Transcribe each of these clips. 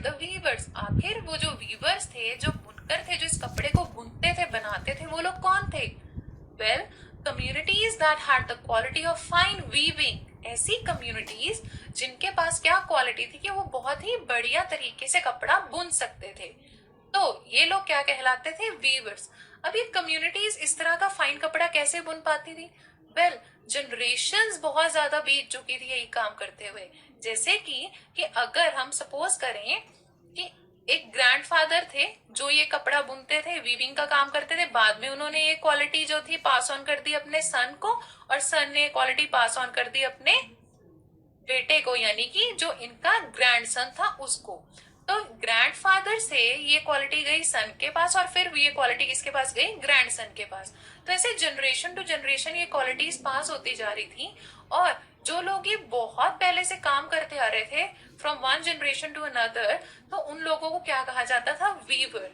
The viewers? आखिर वो जो वीवर्स थे, जो बुनकर थे, जो इस कपड़े को बुनते थे, बनाते थे, वो लोग कौन थे? Well, communities that had the quality of fine weaving, ऐसी कम्युनिटीज जिनके पास क्या क्वालिटी थी कि वो बहुत ही बढ़िया तरीके से कपड़ा बुन सकते थे, तो ये लोग क्या कहलाते थे? वीवर्स। अब ये कम्युनिटीज इस तरह का फाइन कपड़ा कैसे बुन पाती थी? वेल, जनरेशंस बहुत ज्यादा बीत चुकी थी यही काम करते हुए। जैसे कि अगर हम सपोज करें कि एक ग्रैंडफादर थे जो ये कपड़ा बुनते थे, वीविंग का काम करते थे, बाद में उन्होंने ये क्वालिटी जो थी पास ऑन कर दी अपने सन को, और सन ने क्वालिटी पास ऑन कर दी अपने बेटे को, यानी कि जो इनका ग्रैंडसन था उसको। तो ग्रैंडफादर से ये क्वालिटी गई सन के पास, और फिर ये क्वालिटी किसके पास गई? ग्रैंडसन के पास। तो ऐसे जनरेशन टू जनरेशन ये क्वालिटीज पास होती जा रही थी, और जो लोग ये बहुत पहले से काम करते आ रहे थे from one generation to another, तो उन लोगों को क्या कहा जाता था? Weaver.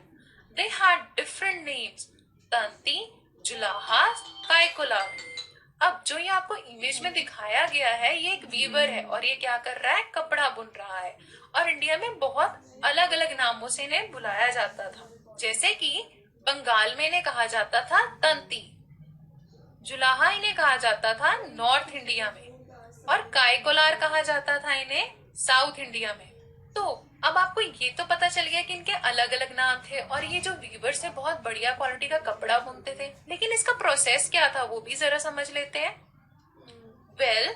They had different names, Tanti, Julaha, Kaikula. अब जो ये आपको इमेज में दिखाया गया है, ये एक वीवर है और ये क्या कर रहा है? कपड़ा बुन रहा है। और इंडिया में बहुत अलग अलग नामों से इन्हें बुलाया जाता था, जैसे कि बंगाल में इन्हें कहा जाता था तंती, जुलाहा इन्हें कहा जाता था नॉर्थ इंडिया में, और कायकोलार कहा जाता था इन्हें साउथ इंडिया में। तो अब आपको ये तो पता चल गया कि इनके अलग अलग नाम थे, और ये जो वीवर्स थे बहुत बढ़िया क्वालिटी का कपड़ा बुनते थे, लेकिन इसका प्रोसेस क्या था वो भी जरा समझ लेते हैं। Well,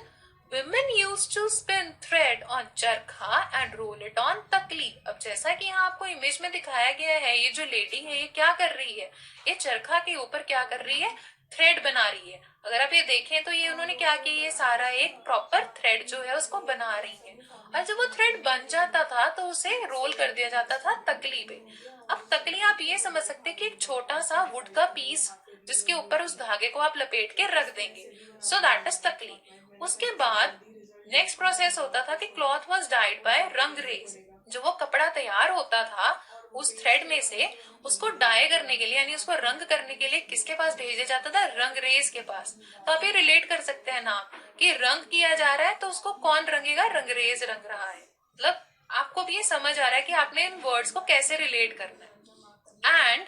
women used to spin thread on चरखा and roll it on तकली। अब जैसा कि यहाँ आपको इमेज में दिखाया गया है, ये जो लेडी है ये क्या कर रही है? ये चरखा के ऊपर क्या कर रही है? थ्रेड बना रही है। अगर आप ये देखें तो ये उन्होंने क्या किया, ये सारा एक प्रॉपर थ्रेड जो है उसको बना रही है, और जब वो थ्रेड बन जाता था तो उसे रोल कर दिया जाता था तकली पे। अब तकली आप ये समझ सकते हैं कि एक छोटा सा वुड का पीस जिसके ऊपर उस धागे को आप लपेट के रख देंगे, सो दैट इज तकली। उसके बाद नेक्स्ट प्रोसेस होता था कि क्लॉथ वाज डाइड बाय रंग रेज। जो वो कपड़ा तैयार होता था उस थ्रेड में से, उसको डाई करने के लिए यानी उसको रंग करने के लिए किसके पास भेजा जाता था? रंगरेज के पास। तो आप ये रिलेट कर सकते हैं नाम कि रंग किया जा रहा है तो उसको कौन रंगेगा? रंगरेज रंग रहा है। मतलब आपको भी ये समझ आ रहा है कि आपने इन वर्ड्स को कैसे रिलेट करना है। एंड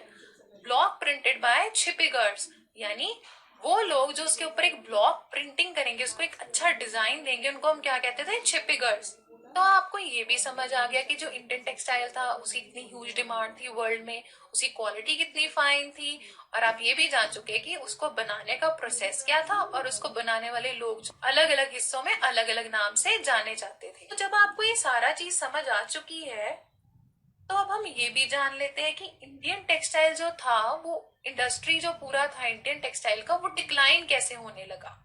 ब्लॉक प्रिंटेड बाय छिपिगर्स, यानी वो लोग जो उसके ऊपर एक ब्लॉक प्रिंटिंग करेंगे, उसको एक अच्छा डिजाइन देंगे, उनको हम क्या कहते थे? छिपिगर्स। तो आपको ये भी समझ आ गया कि जो इंडियन टेक्सटाइल था उसकी कितनी ह्यूज डिमांड थी वर्ल्ड में, उसकी क्वालिटी कितनी फाइन थी, और आप ये भी जान चुके कि उसको बनाने का प्रोसेस क्या था, और उसको बनाने वाले लोग अलग अलग हिस्सों में अलग अलग नाम से जाने जाते थे। तो जब आपको ये सारा चीज समझ आ चुकी है, तो अब हम ये भी जान लेते हैं कि इंडियन टेक्सटाइल जो था, वो इंडस्ट्री जो पूरा था इंडियन टेक्सटाइल का, वो डिक्लाइन कैसे होने लगा।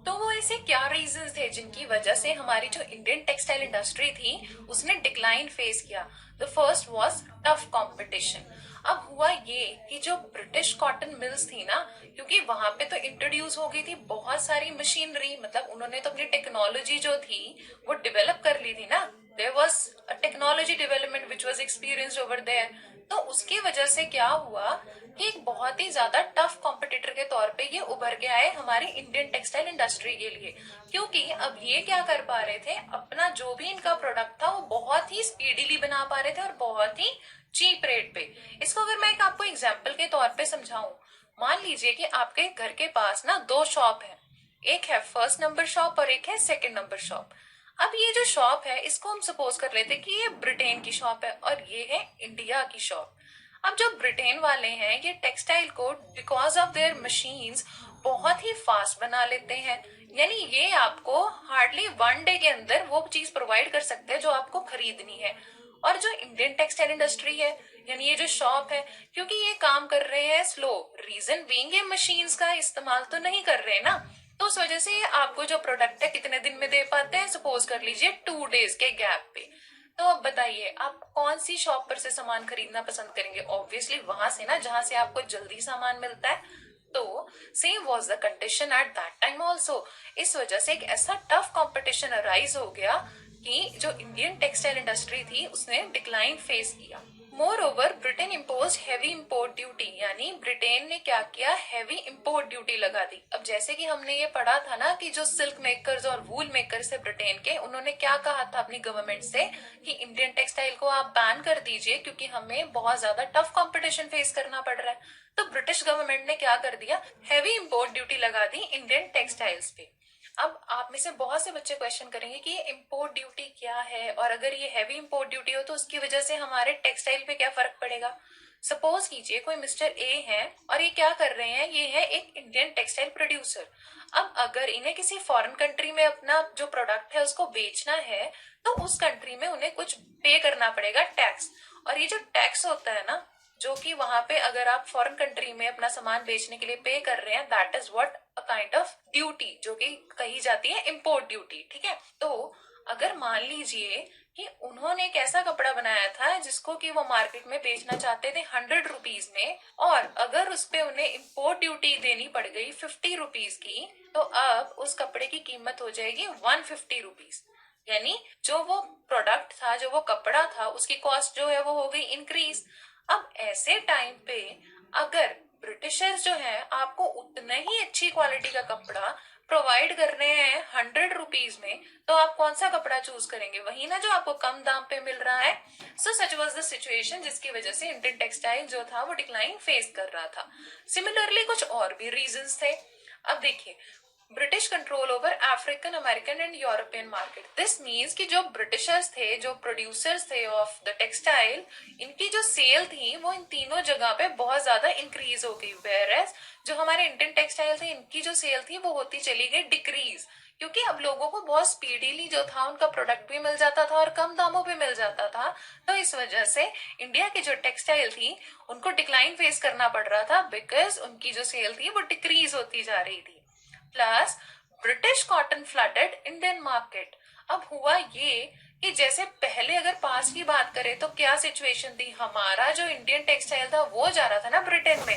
तो वो ऐसे क्या रीजंस थे जिनकी वजह से हमारी जो इंडियन टेक्सटाइल इंडस्ट्री थी उसने डिक्लाइन फेस किया। The first was tough competition. अब हुआ ये कि जो ब्रिटिश कॉटन मिल्स थी ना, क्योंकि वहां पे तो इंट्रोड्यूस हो गई थी बहुत सारी मशीनरी, मतलब उन्होंने तो अपनी टेक्नोलॉजी जो थी वो डेवलप कर ली थी ना। There was a technology development which was experienced over there. तो उसकी वजह से क्या हुआ कि एक बहुत ही ज्यादा टफ कॉम्पिटिटर के तौर पे ये उभर के आए हमारी इंडियन टेक्सटाइल इंडस्ट्री के लिए, क्योंकि अब ये क्या कर पा रहे थे, अपना जो भी इनका प्रोडक्ट था वो बहुत ही स्पीडीली बना पा रहे थे और बहुत ही चीप रेट पे। इसको अगर मैं एक आपको एग्जाम्पल के तौर पे समझाऊं, मान लीजिए कि आपके घर के पास ना दो शॉप है, एक है फर्स्ट नंबर शॉप और एक है सेकंड नंबर शॉप। अब ये जो शॉप है इसको हम सपोज कर लेते हैं कि ये ब्रिटेन की शॉप है और ये है इंडिया की शॉप। अब जो ब्रिटेन वाले हैं ये टेक्सटाइल को बिकॉज ऑफ देयर मशीन्स बहुत ही फास्ट बना लेते हैं, यानी ये आपको हार्डली वन डे के अंदर वो चीज प्रोवाइड कर सकते हैं जो आपको खरीदनी है। और जो इंडियन टेक्सटाइल इंडस्ट्री है, यानी ये जो शॉप है, क्योंकि ये काम कर रहे हैं स्लो, रीजन बीइंग ये मशीन्स का इस्तेमाल तो नहीं कर रहे ना, तो उस वजह से आपको जो प्रोडक्ट है कितने दिन में दे पाते हैं? सपोज कर लीजिए 2 डेज के गैप पे। तो अब बताइए आप कौन सी शॉप पर से सामान खरीदना पसंद करेंगे? ऑब्वियसली वहां से ना जहां से आपको जल्दी सामान मिलता है। तो same was the condition at that time also. इस वजह से एक ऐसा टफ कॉम्पिटिशन अराइज हो गया कि जो इंडियन टेक्सटाइल इंडस्ट्री थी उसने डिक्लाइन फेस किया। More over Britain impose heavy import duty, यानी ब्रिटेन ने क्या किया, हैवी इम्पोर्ट ड्यूटी लगा दी। अब जैसे कि हमने ये पढ़ा था ना कि जो सिल्क मेकर्स और वूल मेकर्स है ब्रिटेन के, उन्होंने क्या कहा था अपनी गवर्नमेंट से कि इंडियन टेक्सटाइल को आप बैन कर दीजिए क्योंकि हमें बहुत ज्यादा टफ कंपटीशन फेस करना पड़ रहा है। तो ब्रिटिश गवर्नमेंट ने क्या कर दिया, हैवी इम्पोर्ट ड्यूटी लगा दी इंडियन टेक्सटाइल्स पे। अब आप में से बहुत से बच्चे क्वेश्चन करेंगे कि ये इम्पोर्ट ड्यूटी क्या है, और अगर ये हैवी इम्पोर्ट ड्यूटी हो तो उसकी वजह से हमारे टेक्सटाइल पे क्या फर्क पड़ेगा। सपोज कीजिए कोई मिस्टर ए है और ये क्या कर रहे हैं, ये है एक इंडियन टेक्सटाइल प्रोड्यूसर। अब अगर इन्हें किसी फॉरेन कंट्री में अपना जो प्रोडक्ट है उसको बेचना है तो उस कंट्री में उन्हें कुछ पे करना पड़ेगा, टैक्स। और ये जो टैक्स होता है ना, जो कि वहां पे अगर आप फॉरेन कंट्री में अपना सामान बेचने के लिए पे कर रहे हैं, that is what a kind of duty, जो कि कही जाती है इम्पोर्ट ड्यूटी। ठीक है, तो अगर मान लीजिए कि उन्होंने एक ऐसा कपड़ा बनाया था जिसको कि वो मार्केट में बेचना चाहते थे 100 रुपीज में, और अगर उस पे उन्हें इम्पोर्ट ड्यूटी देनी पड़ गई 50 रुपीज की, तो अब उस कपड़े की कीमत हो जाएगी 150 रुपीज। यानी जो वो प्रोडक्ट था, जो वो कपड़ा था, उसकी कॉस्ट जो है वो हो गई इंक्रीज। अब ऐसे टाइम पे अगर ब्रिटिशर्स जो है आपको उतना ही अच्छी क्वालिटी का कपड़ा प्रोवाइड कर रहे हैं 100 रुपीज में, तो आप कौन सा कपड़ा चूज करेंगे, वही ना जो आपको कम दाम पे मिल रहा है। सो सच वाज द सिचुएशन जिसकी वजह से इंडियन टेक्सटाइल जो था वो डिक्लाइन फेस कर रहा था। सिमिलरली कुछ और भी रीजंस थे। अब देखिए, British control over African American and European market. This means कि जो ब्रिटिशर्स थे, जो प्रोड्यूसर्स थे ऑफ द टेक्सटाइल, इनकी जो सेल थी वो इन तीनों जगह पे बहुत ज्यादा इंक्रीज हो गई। वेयरएज जो हमारे इंडियन टेक्सटाइल थे, इनकी जो सेल थी वो होती चली गई डिक्रीज, क्योंकि अब लोगों को बहुत स्पीडीली जो था उनका प्रोडक्ट भी मिल जाता था और कम दामों पे मिल जाता था। तो इस वजह से इंडिया की जो टेक्सटाइल थी उनको डिक्लाइन फेस करना पड़ रहा था, बिकॉज उनकी जो सेल थी वो डिक्रीज होती जा रही थी। Plus British cotton flooded Indian market. अब हुआ ये कि जैसे पहले अगर पास की बात करें तो क्या सिचुएशन थी, हमारा जो इंडियन टेक्सटाइल था वो जा रहा था ना ब्रिटेन में।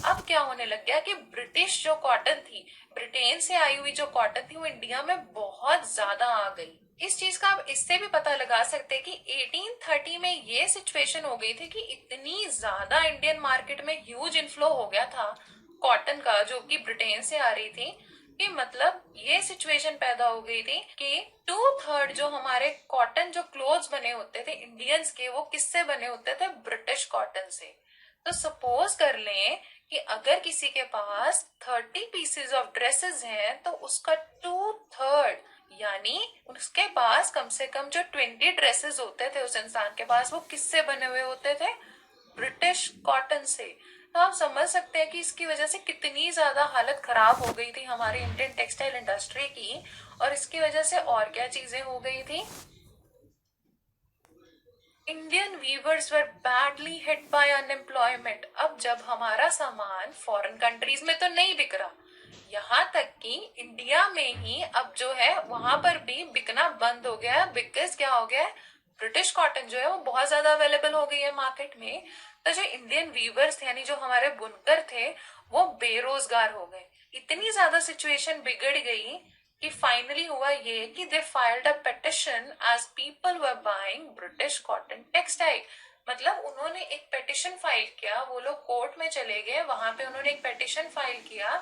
अब क्या होने लग गया कि ब्रिटिश जो कॉटन थी, ब्रिटेन से आई हुई जो कॉटन थी, वो इंडिया में बहुत ज्यादा आ गई। इस चीज का आप इससे भी पता लगा सकते हैं कि 1830 में ये सिचुएशन हो गई थी कि इतनी ज्यादा इंडियन मार्केट में ह्यूज इनफ्लो हो गया था कॉटन का, जो कि ब्रिटेन से आ रही थी, कि मतलब ये सिचुएशन पैदा हो गई थी कि 2/3 जो हमारे कॉटन जो क्लोथ्स बने होते थे इंडियंस के, वो किससे बने होते थे, ब्रिटिश कॉटन से। तो सपोज कर लें कि अगर किसी के पास 30 पीसेज ऑफ ड्रेसेस हैं तो उसका 2/3 यानी उसके पास कम से कम जो 20 ड्रेसेस होते थे उस इंसान के पास, वो किससे बने हुए होते थे, ब्रिटिश कॉटन से। तो आप समझ सकते हैं कि इसकी वजह से कितनी ज्यादा हालत खराब हो गई थी हमारी इंडियन टेक्सटाइल इंडस्ट्री की। और इसकी वजह से और क्या चीजें हो गई थी, Indian weavers were badly hit by unemployment. अब जब हमारा सामान फॉरेन कंट्रीज में तो नहीं बिक रहा, यहाँ तक कि इंडिया में ही अब जो है वहां पर भी बिकना बंद हो गया, बिकॉज क्या हो गया, ब्रिटिश कॉटन जो है वो बहुत ज्यादा अवेलेबल हो गई है मार्केट में। तो जो इंडियन वीवर्स थे, यानी जो हमारे बुनकर थे, वो बेरोजगार हो गए। इतनी ज्यादा सिचुएशन बिगड़ गई कि फाइनली हुआ ये कि they filed a petition as people were buying British cotton textile. मतलब उन्होंने एक पिटिशन फाइल किया, वो लोग कोर्ट में चले गए, वहां पे उन्होंने एक पिटिशन फाइल किया,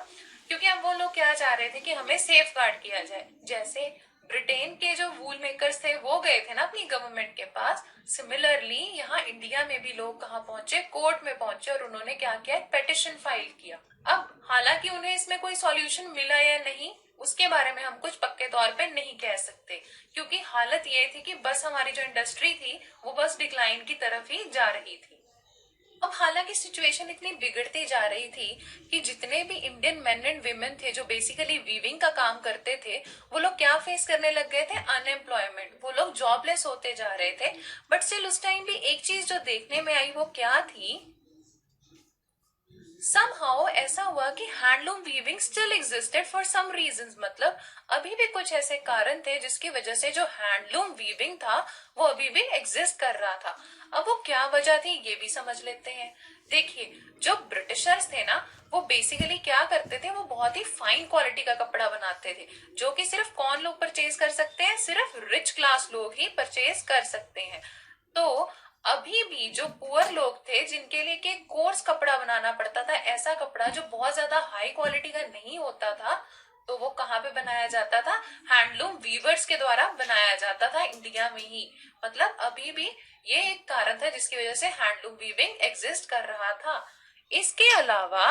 क्योंकि अब वो लोग क्या चाह रहे थे कि हमें सेफ गार्ड किया जाए। जैसे ब्रिटेन के जो वूल मेकर्स थे वो गए थे ना अपनी गवर्नमेंट के पास, सिमिलरली यहाँ इंडिया में भी लोग कहाँ पहुंचे, कोर्ट में पहुंचे, और उन्होंने क्या किया, पिटिशन फाइल किया। अब हालांकि उन्हें इसमें कोई सॉल्यूशन मिला या नहीं, उसके बारे में हम कुछ पक्के तौर पे नहीं कह सकते, क्योंकि हालत ये थी कि बस हमारी जो इंडस्ट्री थी वो बस डिक्लाइन की तरफ ही जा रही थी। अब हालांकि सिचुएशन इतनी बिगड़ती जा रही थी कि जितने भी इंडियन मेन एंड वीमेन थे जो बेसिकली वीविंग का काम करते थे, वो लोग क्या फेस करने लग गए थे, अनएम्प्लॉयमेंट। वो लोग जॉबलेस होते जा रहे थे। बट स्टिल उस टाइम भी एक चीज जो देखने में आई वो क्या थी, somehow ऐसा हुआ कि handloom weaving still existed for some reasons. मतलब अभी भी कुछ ऐसे कारण थे जिसकी वजह से जो हैंडलूम वीविंग था वो अभी भी एग्जिस्ट कर रहा था। अब वो क्या वजह थी ये भी समझ लेते हैं। देखिए, जो ब्रिटिशर्स थे ना, वो बेसिकली क्या करते थे, वो बहुत ही फाइन क्वालिटी का कपड़ा बनाते थे, जो कि सिर्फ कौन लोग परचेज कर सकते हैं, सिर्फ रिच क्लास लोग ही परचेज कर सकते हैं। तो अभी भी जो पुअर लोग थे जिनके लिए के कोर्स कपड़ा बनाना पड़ता था, ऐसा कपड़ा जो बहुत ज्यादा हाई क्वालिटी का नहीं होता था, तो वो कहाँ पे बनाया जाता था? हैंडलूम वीवर्स के द्वारा बनाया जाता था इंडिया में ही। मतलब अभी भी ये एक कारण था जिसकी वजह से हैंडलूम वीविंग एग्जिस्ट कर रहा था। इसके अलावा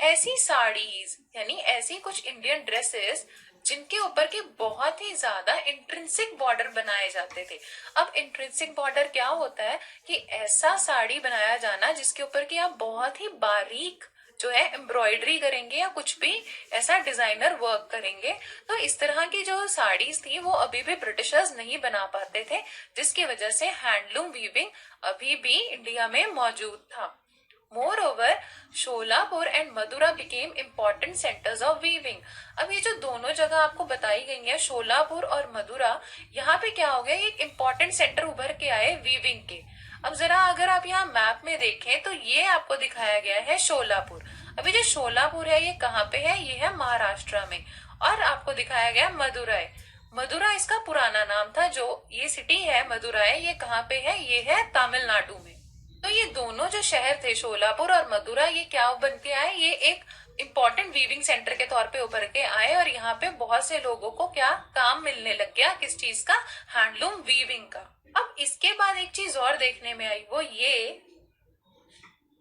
ऐसी साड़ीज यानी ऐसी कुछ इंडियन ड्रेसेस जिनके ऊपर के बहुत ही ज्यादा इंट्रिंसिक बॉर्डर बनाए जाते थे। अब इंट्रिंसिक बॉर्डर क्या होता है कि ऐसा साड़ी बनाया जाना जिसके ऊपर की आप बहुत ही बारीक जो है एम्ब्रॉयडरी करेंगे या कुछ भी ऐसा डिजाइनर वर्क करेंगे। तो इस तरह की जो साड़ीज थी वो अभी भी ब्रिटिशर्स नहीं बना पाते थे, जिसकी वजह से हैंडलूम वीविंग अभी भी इंडिया में मौजूद था। Moreover, Sholapur and Madura became important centres of weaving. अब ये जो दोनों जगह आपको बताई गई है, शोलापुर और मदुरा, यहाँ पे क्या हो गया, एक इम्पोर्टेंट सेंटर उभर के आए वीविंग के। अब जरा अगर आप यहाँ मैप में देखें तो ये आपको दिखाया गया है शोलापुर। अभी जो शोलापुर है ये कहाँ पे है? ये है महाराष्ट्र में। और आपको दिखाया गया मदुराई। मदुरा इसका पुराना नाम था। जो ये सिटी है मदुराई, ये कहाँ पे है? ये है तमिलनाडु में। तो ये दोनों जो शहर थे शोलापुर और मदुरा, ये क्या बन के आए? ये एक इम्पोर्टेंट वीविंग सेंटर के तौर पे उभर के आए और यहाँ पे बहुत से लोगों को क्या काम मिलने लग गया, किस चीज का? हैंडलूम वीविंग का। अब इसके बाद एक चीज और देखने में आई, वो ये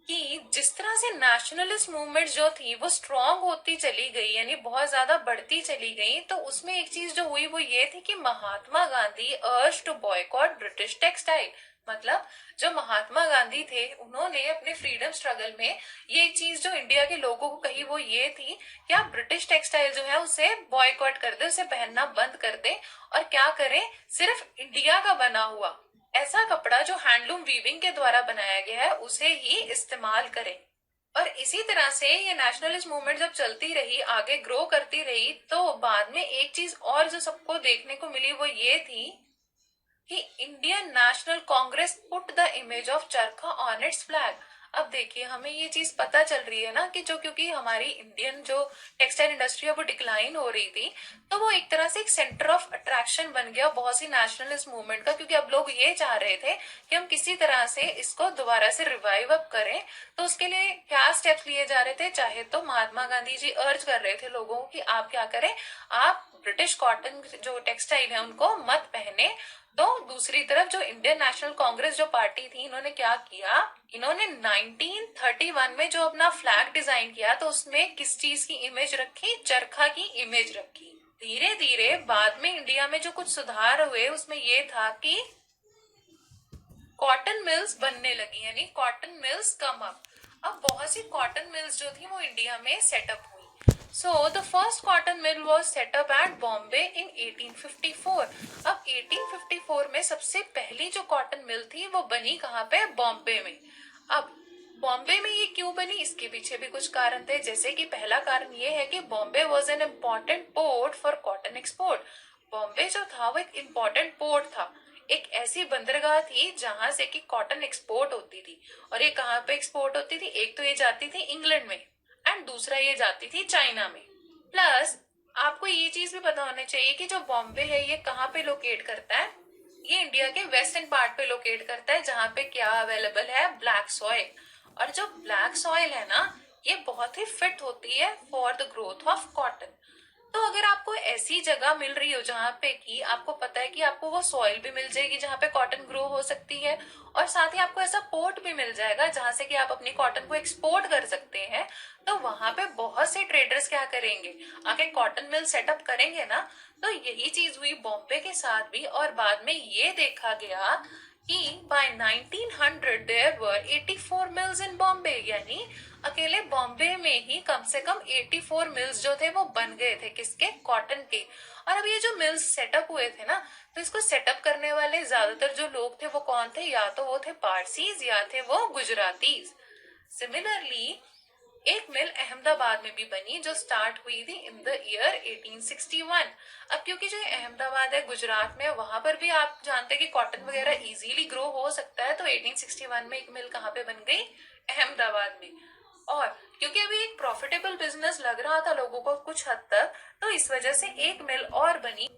कि जिस तरह से नेशनलिस्ट मूवमेंट जो थी वो स्ट्रांग होती चली गई, यानी बहुत ज्यादा बढ़ती चली गई, तो उसमें एक चीज जो हुई वो ये थी कि Mahatma Gandhi urge to boycott British textile. मतलब जो महात्मा गांधी थे उन्होंने अपने फ्रीडम स्ट्रगल में ये चीज जो इंडिया के लोगों को कही वो ये थी कि आप ब्रिटिश टेक्सटाइल जो है उसे बॉयकॉट कर दे, उसे पहनना बंद कर दे और क्या करें, सिर्फ इंडिया का बना हुआ ऐसा कपड़ा जो हैंडलूम वीविंग के द्वारा बनाया गया है उसे ही इस्तेमाल करें। और इसी तरह से ये नेशनलिस्ट मूवमेंट जब चलती रही, आगे ग्रो करती रही, तो बाद में एक चीज और जो सबको देखने को मिली वो ये थी कि Indian national Congress put the image of चरखा ऑन इट्स फ्लैग। अब देखिए हमें ये चीज पता चल रही है ना कि जो क्योंकि हमारी इंडियन जो टेक्सटाइल इंडस्ट्री है वो डिक्लाइन हो रही थी, तो वो एक तरह से एक सेंटर ऑफ अट्रैक्शन बन गया बहुत सी नेशनलिस्ट मूवमेंट का, क्योंकि अब लोग ये चाह रहे थे कि हम किसी तरह से इसको दोबारा से रिवाइव अप करें। तो उसके लिए क्या स्टेप्स लिए जा रहे थे? चाहे तो महात्मा गांधी जी अर्ज कर रहे थे लोगों को कि आप क्या करें, आप ब्रिटिश कॉटन जो टेक्सटाइल है उनको मत पहने। तो दूसरी तरफ जो इंडियन नेशनल कांग्रेस जो पार्टी थी, इन्होंने क्या किया, इन्होंने 1931 में जो अपना फ्लैग डिजाइन किया तो उसमें किस चीज की इमेज रखी? चरखा की इमेज रखी। धीरे धीरे बाद में इंडिया में जो कुछ सुधार हुए उसमें ये था कि कॉटन मिल्स बनने लगी, यानी कॉटन मिल्स कम अप। अब बहुत सी कॉटन मिल्स जो थी वो इंडिया में सेटअप हुई। So the first cotton mill was set up at Bombay in 1854. अब 1854 में सबसे पहली जो कॉटन मिल थी वो बनी कहाँ पे? बॉम्बे में। अब बॉम्बे में ये क्यों बनी, इसके पीछे भी कुछ कारण थे। जैसे कि पहला कारण ये है कि Bombay was an important port for cotton export. Bombay जो था वो एक इम्पोर्टेंट पोर्ट था, एक ऐसी बंदरगाह थी जहां से कि कॉटन एक्सपोर्ट होती थी। और ये कहाँ पे एक्सपोर्ट होती थी? एक तो ये जाती थी इंग्लैंड में एंड दूसरा ये जाती थी चाइना में। प्लस आपको ये चीज भी पता होना चाहिए कि जो बॉम्बे है ये कहाँ पे लोकेट करता है? ये इंडिया के वेस्टर्न पार्ट पे लोकेट करता है, जहाँ पे क्या अवेलेबल है? Black soil. और जो ब्लैक सॉइल है ना, ये बहुत ही फिट होती है for the growth of cotton. तो अगर आपको ऐसी जगह मिल रही हो जहाँ पे कि आपको पता है कि आपको वो सॉइल भी मिल जाएगी जहाँ पे कॉटन ग्रो हो सकती है, और साथ ही आपको ऐसा पोर्ट भी मिल जाएगा जहां से कि आप अपनी कॉटन को एक्सपोर्ट कर सकते हैं, तो वहां पे बहुत से ट्रेडर्स क्या करेंगे? आके कॉटन मिल सेटअप करेंगे ना। तो यही चीज हुई बॉम्बे के साथ भी। और बाद में ये देखा गया कि बाय 1900 देयर वर 84 मिल्स इन बॉम्बे, यानी अकेले बॉम्बे में ही कम से कम 84 मिल्स जो थे वो बन गए थे, किसके? कॉटन के। और अब ये जो मिल्स सेटअप हुए थे ना, तो इसको सेटअप करने वाले ज्यादातर जो लोग थे वो कौन थे? या तो वो थे पारसीज या थे वो गुजरातीज। सिमिलरली एक मिल अहमदाबाद में भी बनी जो स्टार्ट हुई थी इन द ईयर 1861। अब क्योंकि जो अहमदाबाद है गुजरात में, वहां पर भी आप जानते हैं कि कॉटन वगैरह इजीली ग्रो हो सकता है, तो 1861 में एक मिल कहाँ पे बन गई? अहमदाबाद में। और क्योंकि अभी एक प्रॉफिटेबल बिजनेस लग रहा था लोगों को कुछ हद तक, तो इस वजह से एक मिल और बनी